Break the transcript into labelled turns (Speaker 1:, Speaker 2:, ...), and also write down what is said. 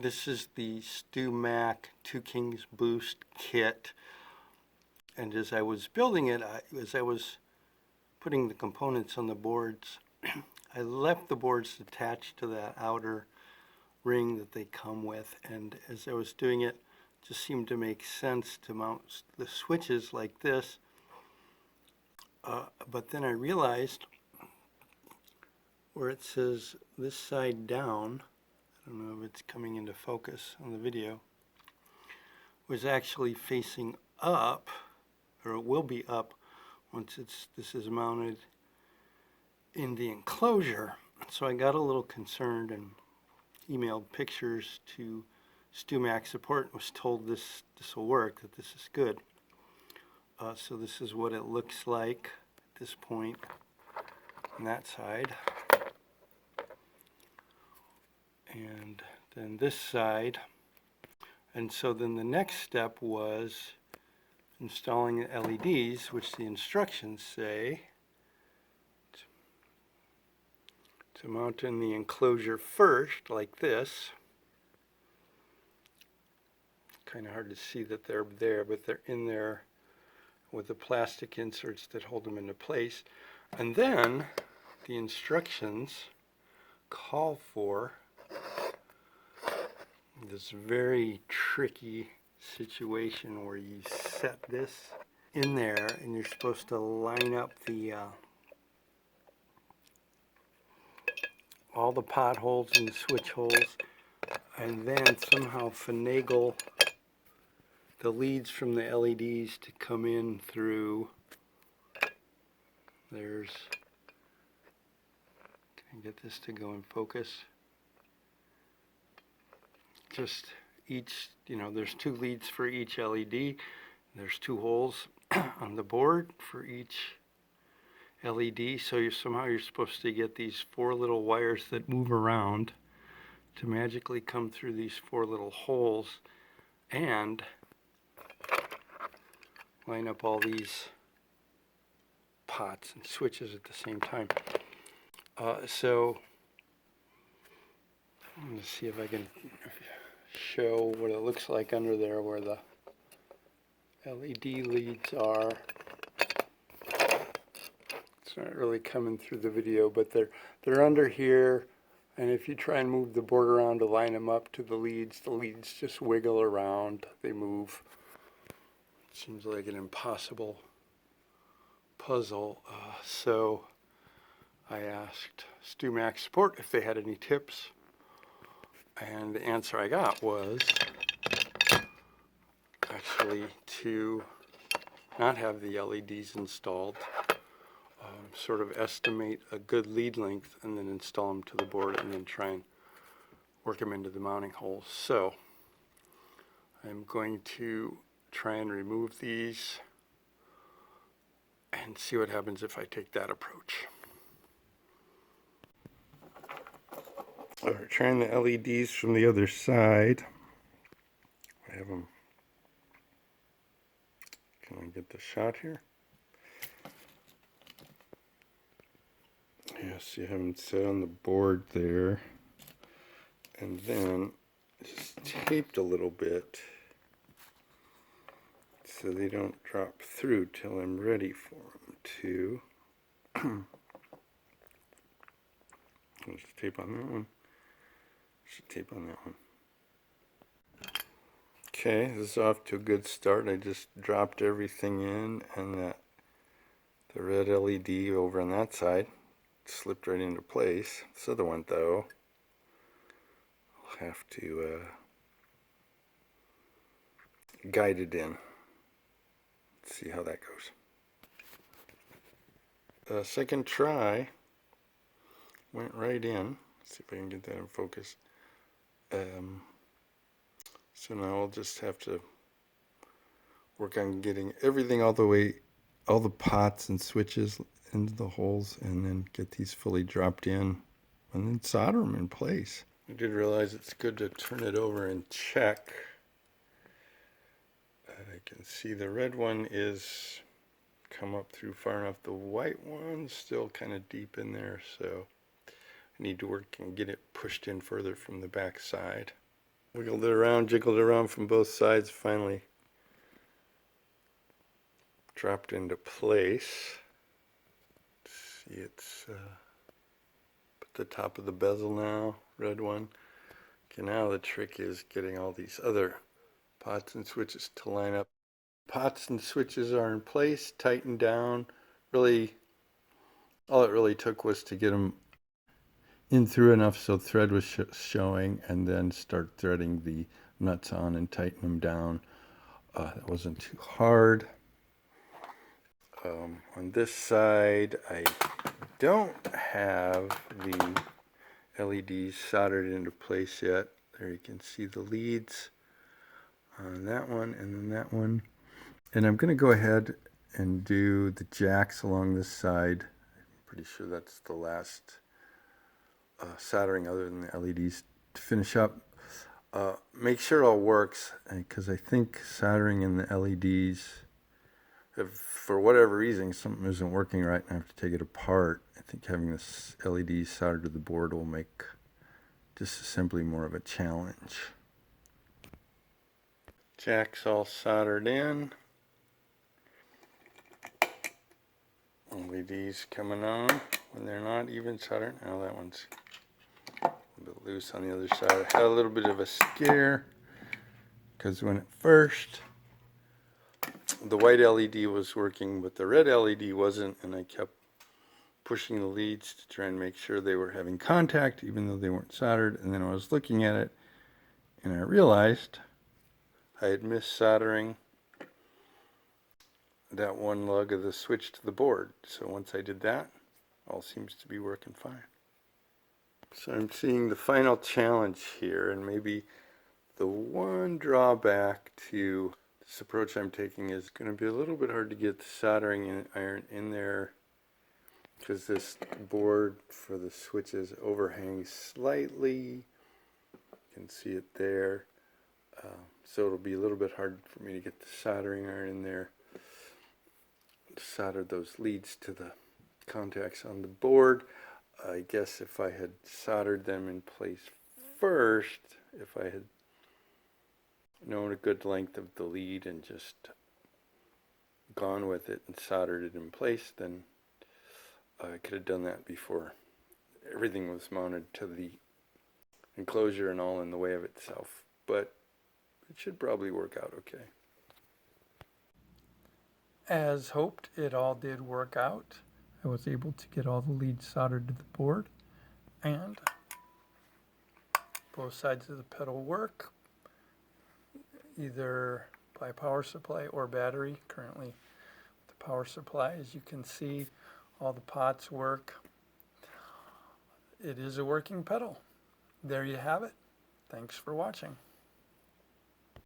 Speaker 1: This is the StewMac 2Kings Boost kit, and as I was building it, as I was putting the components on the boards, I left the boards attached to that outer ring that they come with, and as I was doing it, it just seemed to make sense to mount the switches like this. But then I realized where it says this side down, I don't know if it's coming into focus on the video, was actually facing up, or it will be up once this is mounted in the enclosure. So I got a little concerned and emailed pictures to StewMac support and was told this will work, that this is good. So this is what it looks like at this point on that side. And then this side. And so then the next step was installing the LEDs, which the instructions say to mount in the enclosure first, like this. Kind of hard to see that they're there, but they're in there with the plastic inserts that hold them into place. And then the instructions call for this very tricky situation where you set this in there and you're supposed to line up the all the potholes and the switch holes, and then somehow finagle the leads from the LEDs to come in through. There's, can I get this to go in focus? Just each, there's 2 leads for each LED. There's 2 holes on the board for each LED. So somehow you're supposed to get these 4 little wires that move around to magically come through these 4 little holes and line up all these pots and switches at the same time. So I'm going to see if I can show what it looks like under there where the LED leads are. It's not really coming through the video, but they're under here, and if you try and move the board around to line them up to the leads just wiggle around, they move. It seems like an impossible puzzle. So I asked StewMac support if they had any tips, and the answer I got was actually to not have the LEDs installed, sort of estimate a good lead length and then install them to the board and then try and work them into the mounting holes. So I'm going to try and remove these and see what happens if I take that approach. Alright, trying the LEDs from the other side. I have them. Can I get the shot here? Yes, you have them set on the board there, and then just taped a little bit so they don't drop through till I'm ready for them to. There's tape on that one. Should tape on that one. Okay, this is off to a good start. I just dropped everything in, and the red LED over on that side slipped right into place. This other one, though, I'll have to guide it in. Let's see how that goes. Second try went right in. Let's see if I can get that in focus. So now I'll just have to work on getting everything all the way, all the pots and switches into the holes, and then get these fully dropped in and then solder them in place. I did realize it's good to turn it over and check. I can see the red one is come up through far enough. The white one's still kind of deep in there, so I need to work and get it pushed in further from the back side. Wiggled it around, jiggled it around from both sides, finally dropped into place. See, it's at the top of the bezel now, red one. Okay, now the trick is getting all these other pots and switches to line up. Pots and switches are in place, tightened down. Really, all it really took was to get them in through enough so thread was showing, and then start threading the nuts on and tighten them down. That wasn't too hard. On this side, I don't have the LEDs soldered into place yet. There you can see the leads on that one and then that one. And I'm going to go ahead and do the jacks along this side. I'm pretty sure that's the last soldering other than the LEDs to finish up. Make sure it all works, because I think soldering in the LEDs, if for whatever reason something isn't working right and I have to take it apart, I think having this LED soldered to the board will make disassembly more of a challenge. Jacks all soldered in. LEDs coming on when they're not even soldered. Now that one's a bit loose on the other side. I had a little bit of a scare because when at first the white LED was working but the red LED wasn't, and I kept pushing the leads to try and make sure they were having contact even though they weren't soldered, and then I was looking at it and I realized I had missed soldering that one lug of the switch to the board. So once I did that, all seems to be working fine. So I'm seeing the final challenge here, and maybe the one drawback to this approach I'm taking is going to be a little bit hard to get the soldering iron in there because this board for the switches overhangs slightly. You can see it there. So it'll be a little bit hard for me to get the soldering iron in there to solder those leads to the contacts on the board. I guess if I had soldered them in place first, if I had known a good length of the lead and just gone with it and soldered it in place, then I could have done that before everything was mounted to the enclosure and all in the way of itself. But it should probably work out okay. As hoped, it all did work out. I was able to get all the leads soldered to the board, and both sides of the pedal work, either by power supply or battery. Currently, the power supply, as you can see, all the pots work. It is a working pedal. There you have it. Thanks for watching.